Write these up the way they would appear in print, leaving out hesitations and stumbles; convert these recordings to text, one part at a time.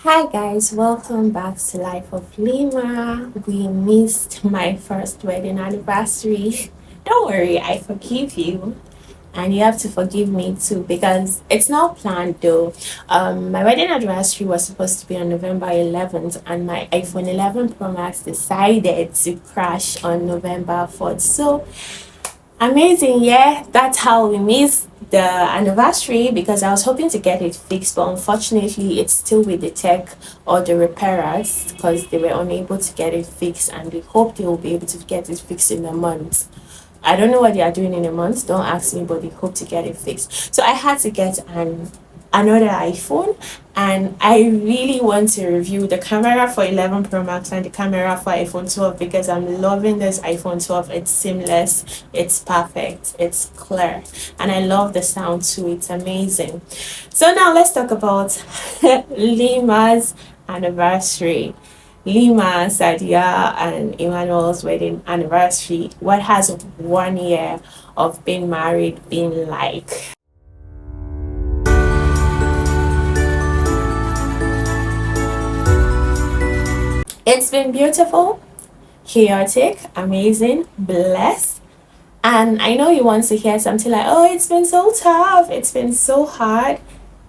Hi guys, welcome back to Life of Lima. We missed my first wedding anniversary. Don't worry, I forgive you. And you have to forgive me too because it's not planned though. My wedding anniversary was supposed to be on November 11th, and my iPhone 11 Pro Max decided to crash on November 4th. So amazing, yeah. That's how we missed the anniversary because I was hoping to get it fixed, but unfortunately, it's still with the tech or the repairers because they were unable to get it fixed, and we hope they will be able to get it fixed in a month. I don't know what they are doing in a month. Don't ask me, but they hope to get it fixed. So I had to get another iPhone, and I really want to review the camera for 11 Pro Max and the camera for iPhone 12 because I'm loving this iPhone 12. It's seamless, it's perfect, it's clear, and I love the sound too. It's amazing. So now let's talk about Lima's anniversary. Lima, Sadia, and Emmanuel's wedding anniversary. What has 1 year of being married been like? It's been beautiful, chaotic, amazing, blessed. And I know you want to hear something like, oh, it's been so tough, it's been so hard.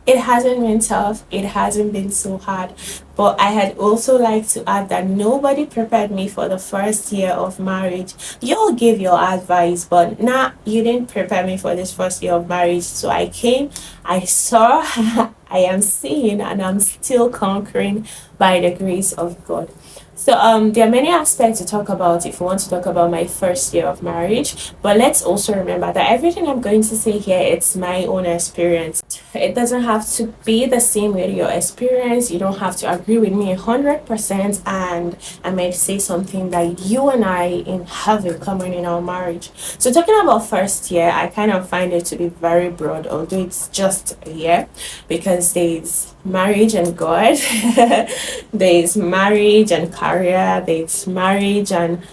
It hasn't been tough, it hasn't been so hard. But I had also like to add that nobody prepared me for the first year of marriage. You all gave your advice, but nah, you didn't prepare me for this first year of marriage. So I came, I saw, I am seeing, and I'm still conquering by the grace of God. So there are many aspects to talk about if you want to talk about my first year of marriage. But let's also remember that everything I'm going to say here, it's my own experience. It doesn't have to be the same with your experience. You don't have to agree with me 100%, and I might say something that you and I in have in common in our marriage. So talking about first year, I kind of find it to be very broad, although it's just a year, because there's marriage and God, there's marriage and career, there's marriage and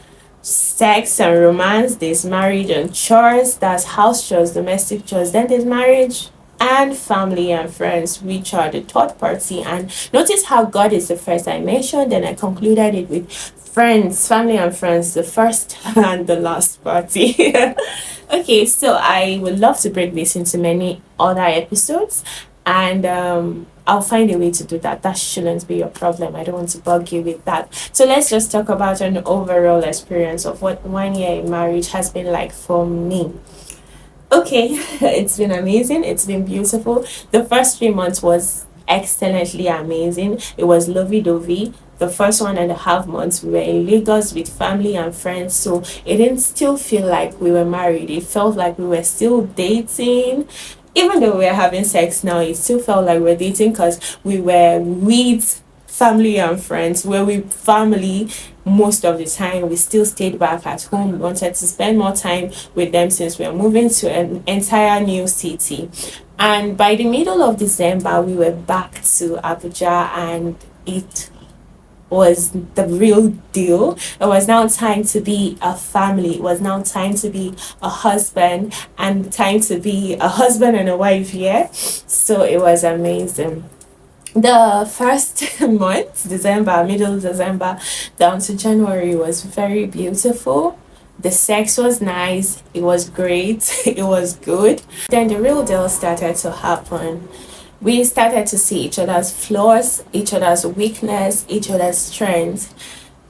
sex and romance, there's marriage and chores, that's house chores, domestic chores, then there's marriage and family and friends, which are the third party. And notice how God is the first I mentioned, then I concluded it with friends, family and friends, the first and the last party. Okay, so I would love to break this into many other episodes, and I'll find a way to do that. That shouldn't be your problem. I don't want to bug you with that. So let's just talk about an overall experience of what 1 year in marriage has been like for me. Okay, it's been amazing. It's been beautiful. The first 3 months was excellently amazing. It was lovey dovey. The first 1.5 months, we were in Lagos with family and friends, so it didn't still feel like we were married. It felt like we were still dating. Even though we were having sex now, it still felt like we were dating because we were with family and friends, where we family most of the time. We still stayed back at home. We wanted to spend more time with them since we are moving to an entire new city. And by the middle of December, we were back to Abuja, and it was the real deal. It was now time to be a family. It was now time to be a husband, and time to be a husband and a wife, yeah. So it was amazing. The first month, December, middle December down to January, was very beautiful. The sex was nice, it was great, it was good. Then the real deal started to happen. We started to see each other's flaws, each other's weakness, each other's strengths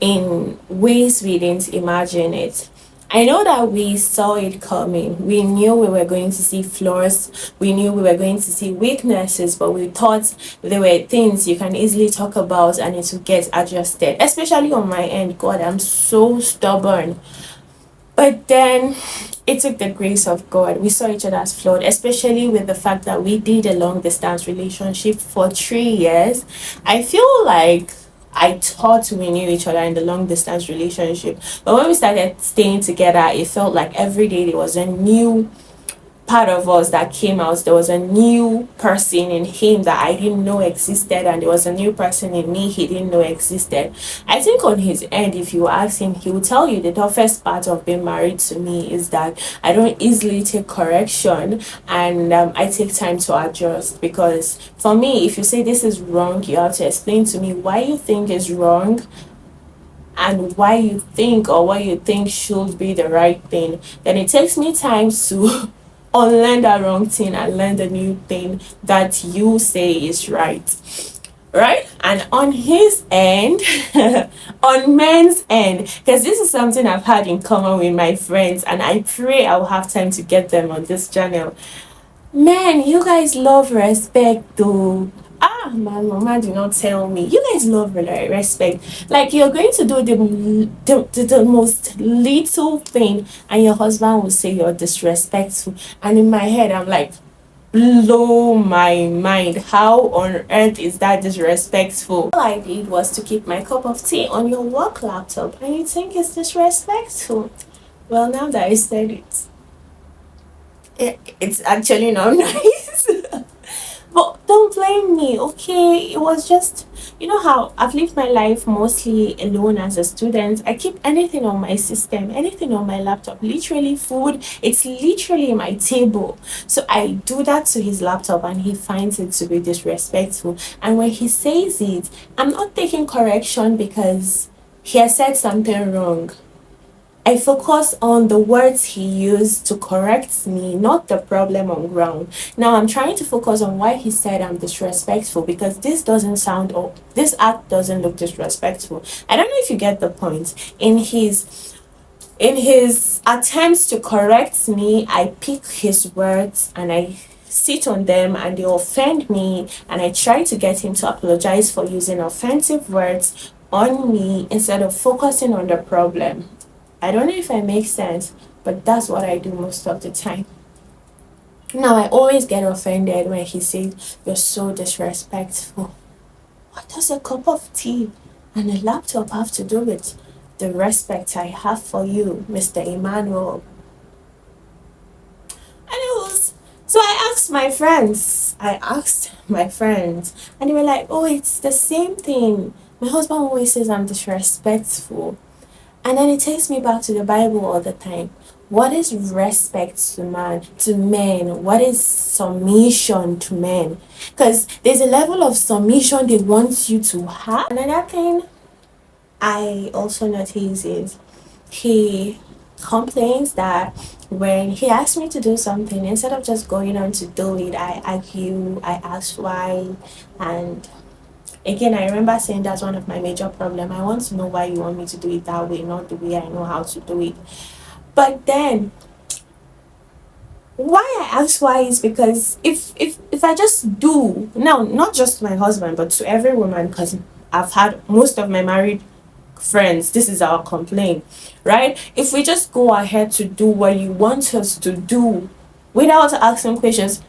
in ways we didn't imagine it. I know that we saw it coming. We knew we were going to see flaws. We knew we were going to see weaknesses, but we thought there were things you can easily talk about and it would get adjusted. Especially on my end. God, I'm so stubborn. But then it took the grace of God. We saw each other as flawed, especially with the fact that we did a long distance relationship for 3 years. I feel like I thought we knew each other in the long distance relationship. But when we started staying together, it felt like every day there was a new part of us that came out. There was a new person in him that I didn't know existed, and there was a new person in me he didn't know existed. I think on his end, if you ask him, he will tell you the toughest part of being married to me is that I don't easily take correction, and I take time to adjust. Because for me, if you say this is wrong, you have to explain to me why you think is wrong and why you think or what you think should be the right thing. Then it takes me time to unlearn that wrong thing and learn the new thing that you say is right. Right? And on his end, on men's end, because this is something I've had in common with my friends, and I pray I'll have time to get them on this channel. Man, you guys love respect though. Ah, my mama did not tell me. You guys love respect. Like you're going to do the most little thing, and your husband will say you're disrespectful. And in my head, I'm like, blow my mind. How on earth is that disrespectful? All I did was to keep my cup of tea on your work laptop, and you think it's disrespectful? Well, now that I said it, it's actually not nice. But don't blame me, okay? It was just, you know how I've lived my life mostly alone as a student. I keep anything on my system, anything on my laptop, literally food, it's literally my table. So I do that to his laptop and he finds it to be disrespectful. And when he says it, I'm not taking correction because he has said something wrong. I focus on the words he used to correct me, not the problem on ground. Now I'm trying to focus on why he said I'm disrespectful, because this doesn't sound, or this act doesn't look disrespectful. I don't know if you get the point. In his attempts to correct me, I pick his words and I sit on them and they offend me, and I try to get him to apologize for using offensive words on me instead of focusing on the problem. I don't know if I make sense, but that's what I do most of the time. Now, I always get offended when he says, "You're so disrespectful." What does a cup of tea and a laptop have to do with the respect I have for you, Mr. Emmanuel? And it was, so I asked my friends, and they were like, "Oh, it's the same thing. My husband always says I'm disrespectful." And then it takes me back to the Bible all the time. What is respect to men? What is submission to men? Because there's a level of submission they want you to have. Another thing I also notice is he complains that when he asks me to do something, instead of just going on to do it, I argue, I ask why, and again, I remember saying that's one of my major problems. I want to know why you want me to do it that way, not the way I know how to do it. But then, why I ask why is because if I just do now, not just my husband, but to every woman, because I've had most of my married friends, this is our complaint, right? If we just go ahead to do what you want us to do without asking questions,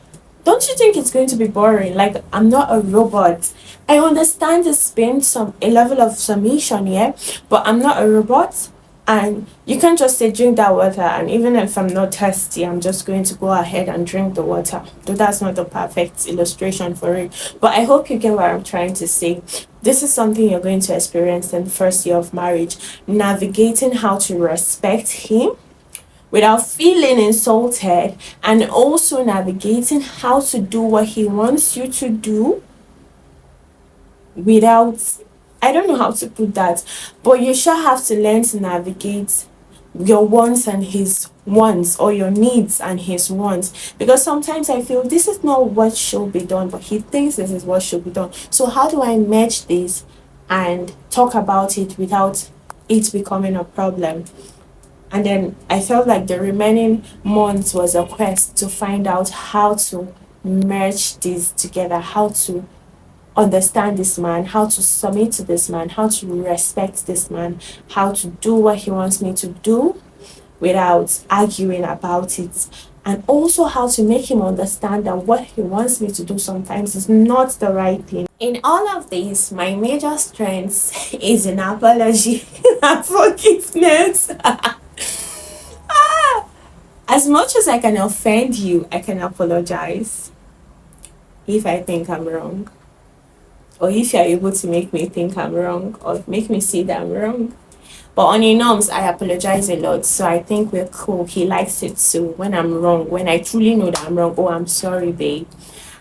don't you think it's going to be boring? Like, I'm not a robot. I understand there's been a level of submission, yeah, but I'm not a robot. And you can't just say drink that water, and even if I'm not thirsty, I'm just going to go ahead and drink the water. Though that's not the perfect illustration for it. But I hope you get what I'm trying to say. This is something you're going to experience in the first year of marriage. Navigating how to respect him without feeling insulted, and also navigating how to do what he wants you to do without, I don't know how to put that, but you shall have to learn to navigate your wants and his wants, or your needs and his wants, because sometimes I feel this is not what should be done, but he thinks this is what should be done. So how do I match this and talk about it without it becoming a problem? And then I felt like the remaining months was a quest to find out how to merge these together, how to understand this man, how to submit to this man, how to respect this man, how to do what he wants me to do without arguing about it, and also how to make him understand that what he wants me to do sometimes is not the right thing. In all of this, my major strength is in apology and forgiveness. As much as I can offend you, I can apologize if I think I'm wrong, or if you're able to make me think I'm wrong, or make me see that I'm wrong. But on your norms, I apologize a lot, so I think we're cool. He likes it too. When I'm wrong, when I truly know that I'm wrong, oh, I'm sorry, babe.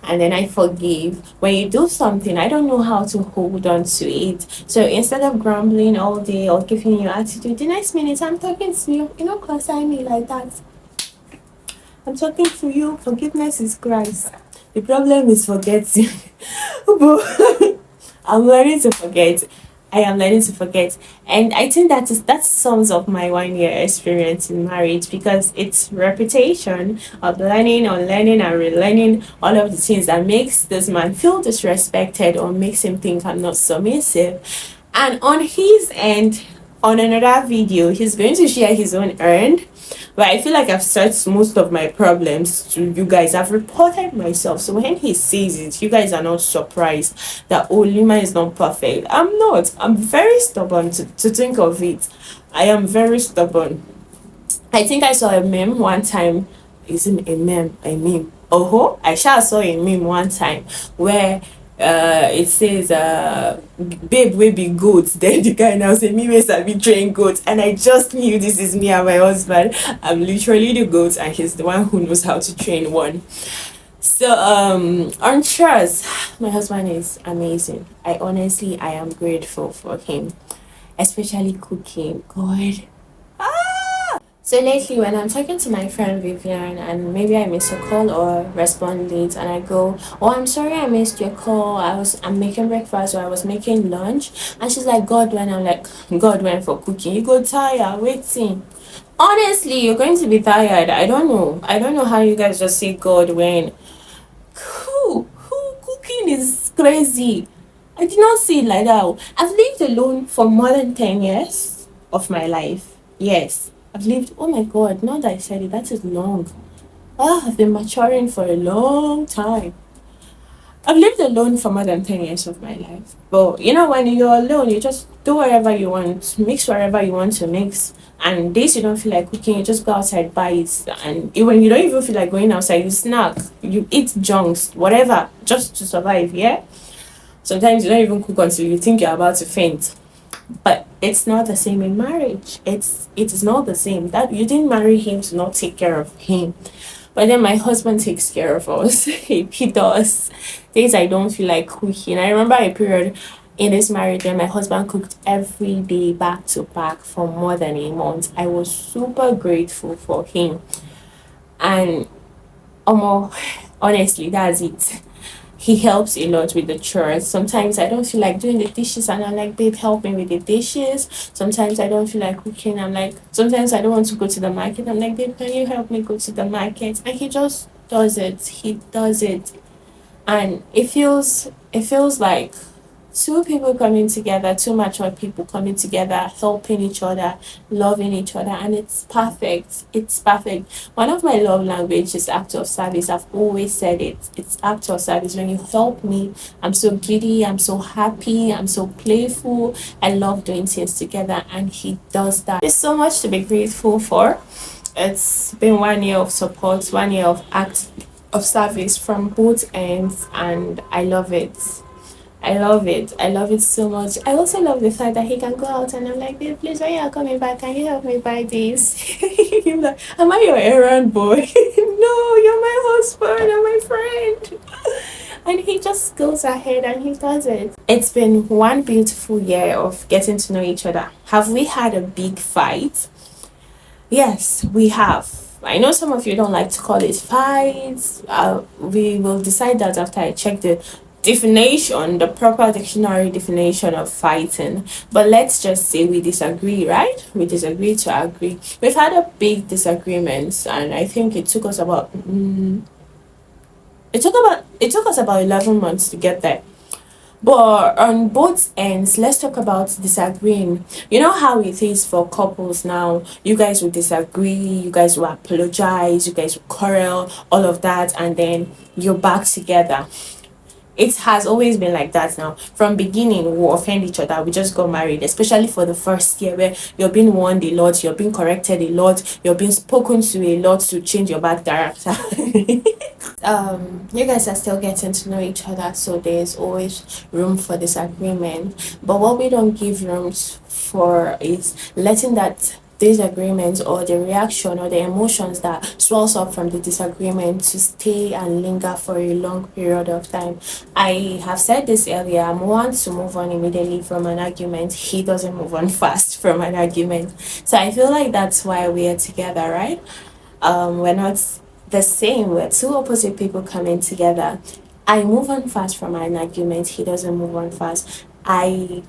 And then I forgive. When you do something, I don't know how to hold on to it. So instead of grumbling all day or giving you attitude, the next minute I'm talking to you, you know, consign me like that. I'm talking to you. Forgiveness is Christ. The problem is forgetting. But I'm learning to forget. I am learning to forget. And I think that sums up my 1 year experience in marriage, because it's reputation of learning, unlearning and relearning all of the things that makes this man feel disrespected or makes him think I'm not submissive. And on his end, on another video, he's going to share his own earned, but I feel like I've searched most of my problems to you guys. I've reported myself. So when he sees it, you guys are not surprised that oh, Lima is not perfect. I'm not. I'm very stubborn to think of it. I am very stubborn. I think I saw a meme one time. Isn't a meme? A meme. Oh, I sure saw a meme one time where it says babe will be goats. Then the guy now say me ways I be train goats, and I just knew this is me and my husband. I'm literally the goat and he's the one who knows how to train one. So on trust, my husband is amazing. I am grateful for him, especially cooking. God. So lately, when I'm talking to my friend Vivian and maybe I miss a call or respond late, and I go, "Oh, I'm sorry I missed your call. I'm making breakfast or I was making lunch," and she's like, "God when," I'm like, "God when for cooking? You go tired waiting." Honestly, you're going to be tired. I don't know. I don't know how you guys just say God when. Who cooking is crazy. I did not see it like that. I've lived alone for more than 10 years of my life. Yes. I've lived, oh my god, now that I said it, that is long. I've been maturing for a long time. I've lived alone for more than 10 years of my life. But you know, when you're alone, you just do whatever you want, mix whatever you want to mix. And days you don't feel like cooking, you just go outside, buy it. And when you don't even feel like going outside, you snack, you eat junks, whatever, just to survive, yeah? Sometimes you don't even cook until you think you're about to faint. But it's not the same in marriage. It is not the same. That you didn't marry him to not take care of him. But then my husband takes care of us. He does. Days I don't feel like cooking. I remember a period in this marriage when my husband cooked every day back to back for more than a month. I was super grateful for him. And honestly, that's it. He helps a lot with the chores. Sometimes I don't feel like doing the dishes and I'm like, babe, help me with the dishes. Sometimes I don't feel like cooking. I'm like, sometimes I don't want to go to the market. I'm like, babe, can you help me go to the market? And he just does it. He does it. And it feels like two people coming together, two mature people coming together, helping each other, loving each other, and it's perfect. It's perfect. One of my love languages is act of service. I've always said it. It's act of service. When you help me, I'm so giddy, I'm so happy, I'm so playful. I love doing things together, and he does that. There's so much to be grateful for. It's been 1 year of support, 1 year of act of service from both ends, and I love it. I love it. I love it so much. I also love the fact that he can go out and I'm like, babe, please, when you are coming back, can you help me buy this? He's like, am I your errand boy? No, you're my husband and my friend. And he just goes ahead and he does it. It's been one beautiful year of getting to know each other. Have we had a big fight? Yes, we have. I know some of you don't like to call it fights. We will decide that after I check the definition, the proper dictionary definition of fighting. But let's just say we disagree, right? We disagree to agree. We've had a big disagreements, and I think it took us about it took us about 11 months to get there. But on both ends, let's talk about disagreeing. You know how it is for couples now. You guys will disagree, you guys will apologize, you guys will quarrel, all of that, and then you're back together. It has always been like that now. From beginning, we offend each other. We just got married, especially for the first year where you're being warned a lot, you're being corrected a lot, you're being spoken to a lot to change your bad character. You guys are still getting to know each other, so there's always room for disagreement. But what we don't give room for is letting that disagreement or the reaction or the emotions that swells up from the disagreement to stay and linger for a long period of time. I have said this earlier, I'm one to move on immediately from an argument. He doesn't move on fast from an argument. So I feel like that's why we are together, right? We're not the same. We're two opposite people coming together. I move on fast from an argument. He doesn't move on fast. I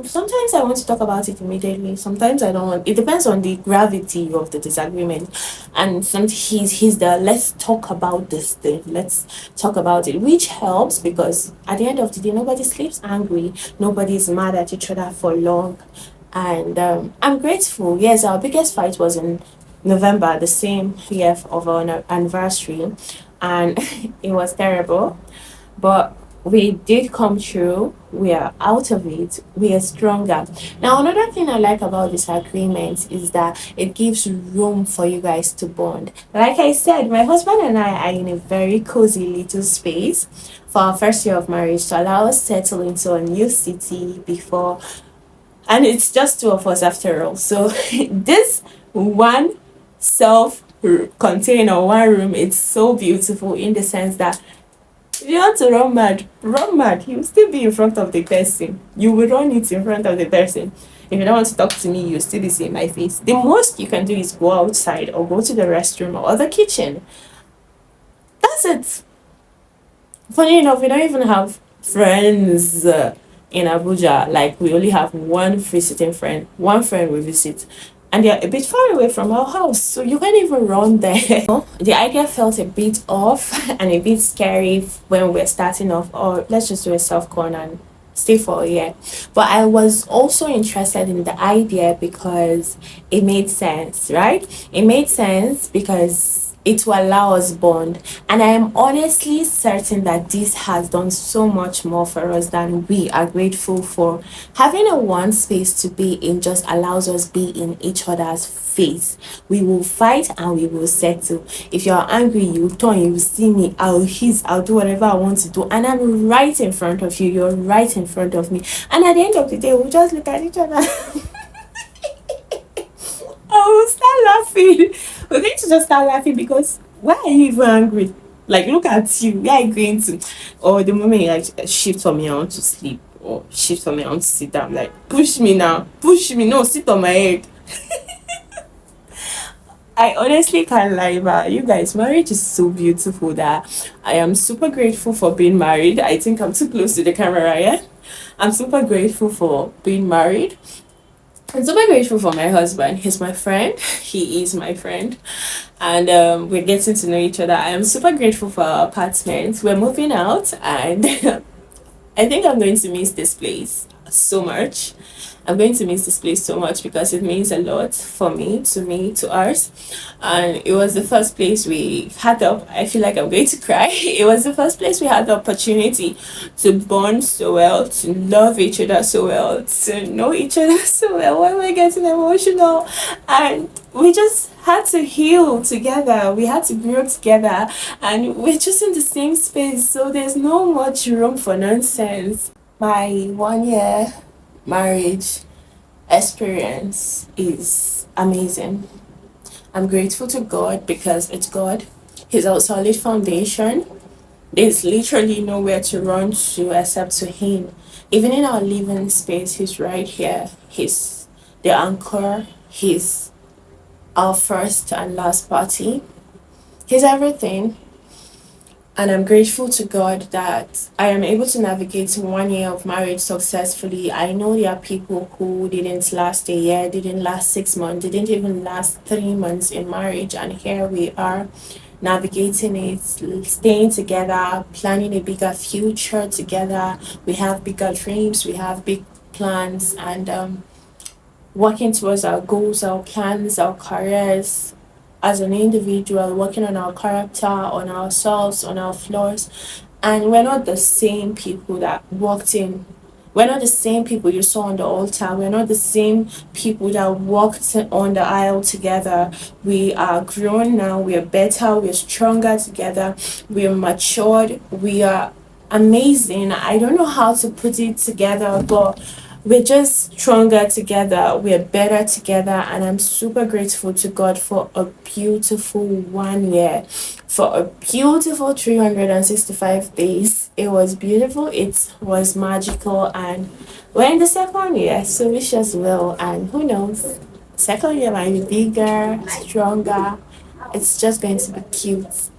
sometimes I want to talk about it immediately. Sometimes I don't want. It depends on the gravity of the disagreement. And he's the let's talk about this thing. Let's talk about it, which helps because at the end of the day, nobody sleeps angry. Nobody's mad at each other for long. And I'm grateful. Yes, our biggest fight was in November, the same year of our anniversary, and it was terrible. But we did come through. We are out of it. We are stronger. Now, another thing I like about this agreement is that it gives room for you guys to bond. Like I said, my husband and I are in a very cozy little space for our first year of marriage to allow us settle into a new city before, and it's just two of us after all. So this one self container, one room, it's so beautiful in the sense that if you want to run mad, you will still be in front of the person. You will run it in front of the person. If you don't want to talk to me, you'll still be seeing my face. The most you can do is go outside or go to the restroom or the kitchen. That's it. Funny enough, we don't even have friends in Abuja. Like, we only have one visiting friend, one friend we visit. And they're a bit far away from our house, so you can't even run there. The idea felt a bit off and a bit scary when we're starting off, or let's just do a self con and stay for a year. But I was also interested in the idea because it made sense, right? It made sense because it will allow us bond, and I am honestly certain that this has done so much more for us than we are grateful for. Having a one space to be in just allows us be in each other's face. We will fight and we will settle. If you're angry, you turn, you see me, I'll do whatever I want to do, and I'm right in front of you, you're right in front of me, and at the end of the day we'll just look at each other. I will start laughing. We're going to just start laughing because why are you even angry? Like, look at you. Where are you going to? Or the moment you like shift for me, I want to sleep. Or shift for me, I want to sit down. Like, push me now. Push me. No, sit on my head. I honestly can't lie, but you guys, marriage is so beautiful that I am super grateful for being married. I think I'm too close to the camera, yeah? I'm super grateful for being married. I'm super grateful for my husband. He's my friend. He is my friend. And we're getting to know each other. I am super grateful for our apartment. We're moving out, and I think I'm going to miss this place so much. I'm going to miss this place so much because it means a lot for me, to us. And it was the first place we had the, I feel like I'm going to cry. It was the first place we had the opportunity to bond so well, to love each other so well, to know each other so well. Why am I getting emotional? And we just had to heal together. We had to grow together, and we're just in the same space. So there's no much room for nonsense. My 1 year marriage experience is amazing. I'm grateful to God because it's God. He's our solid foundation. There's literally nowhere to run to except to Him. Even in our living space, He's right here. He's the anchor. He's our first and last party. He's everything. And I'm grateful to God that I am able to navigate 1 year of marriage successfully. I know there are people who didn't last a year, didn't last 6 months, didn't even last 3 months in marriage. And here we are navigating it, staying together, planning a bigger future together. We have bigger dreams, we have big plans, and working towards our goals, our plans, our careers as an individual, working on our character, on ourselves, on our flaws. And we're not the same people that walked in. We're not the same people you saw on the altar. We're not the same people that walked on the aisle together. We are grown now. We are better. We're stronger together. We are matured. We are amazing. I don't know how to put it together, but we're just stronger together. We're better together. And I'm super grateful to God for a beautiful 1 year, for a beautiful 365 days. It was beautiful, it was magical, and we're in the second year, so wish us well. And who knows, second year might be bigger, stronger. It's just going to be cute.